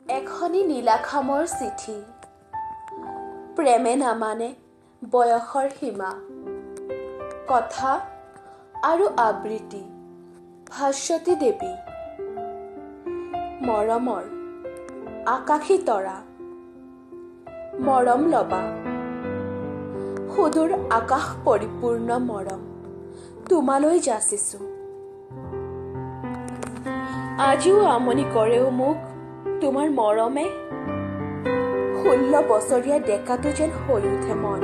এখনি নীলাখামৰ চিঠি, প্ৰেমে নামানে বয়সৰ সীমা। কথা আৰু আবৃত্তি ভাস্বতী দেৱী। মৰমৰ আকাশী তৰা, মৰম লবা সুদূৰ আকাশ পৰিপূৰ্ণ মৰম তোমালৈ যাচিছো। আজিও আমনি কৰেও মোক তোমাৰ মৰমে, 16 বছৰীয়া ডেকাটো যেন হৈ উঠে মন,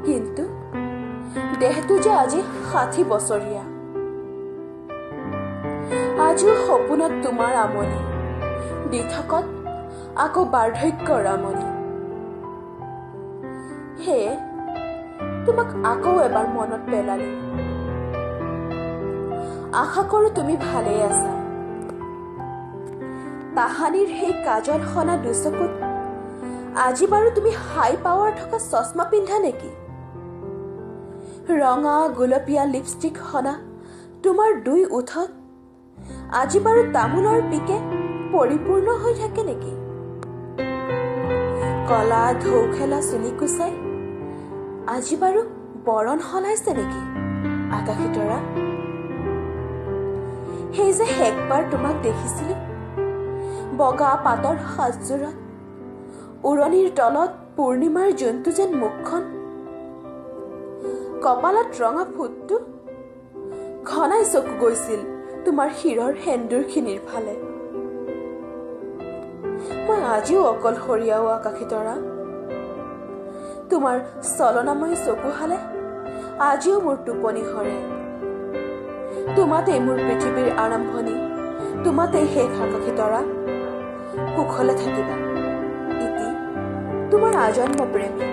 কিন্তু দেহটো যে আজি 60 বছৰীয়া। আজিও সপোনত তোমাৰ আমনি, দি থকত আকৌ বাৰ্ধক্যৰ আমনি। সেয়ে তোমাক আকৌ এবাৰ মনত পেলালো। আশা কৰো তুমি ভালেই আছা। তাহানিৰ সেই কাজল সনা দুচকুত আজি বাৰু তুমি হাই পাৱাৰ থকা চশমা পিন্ধা নেকি? ৰঙা গোলপীয়া লিপষ্টিক সনা তোমাৰ 2 ওঠত আজি বাৰু তামোলৰ পিকে পৰিপূৰ্ণ হৈ থাকে নেকি? কলা ঢৌ খেলা চুলি কুচাই আজি বাৰু বৰণ সলাইছে নেকি আকাশী তৰা? সেই যে শেষবাৰ তোমাক দেখিছিলো বগা পাতৰ সাজযোৰত, উৰণিৰ তলত পূৰ্ণিমাৰ জোনটো যেন মুখখন, কপালত ৰঙা ফুটটো ঘনাই চকু গৈছিল তোমাৰ শিৰৰ সেন্দুৰখিনিৰ ফালে। মই আজিও অকলশৰীয়াও আকাশী তৰা। তোমাৰ চলনাময় চকু হালে আজিও মোৰ টোপনি সৰে। তোমাতেই মোৰ পৃথিৱীৰ আৰম্ভণি, তোমাতেই শেষ আকাশী তৰা। কুশলে থাকিবা। ইতি তোমাৰ আজন্ম প্ৰেমী।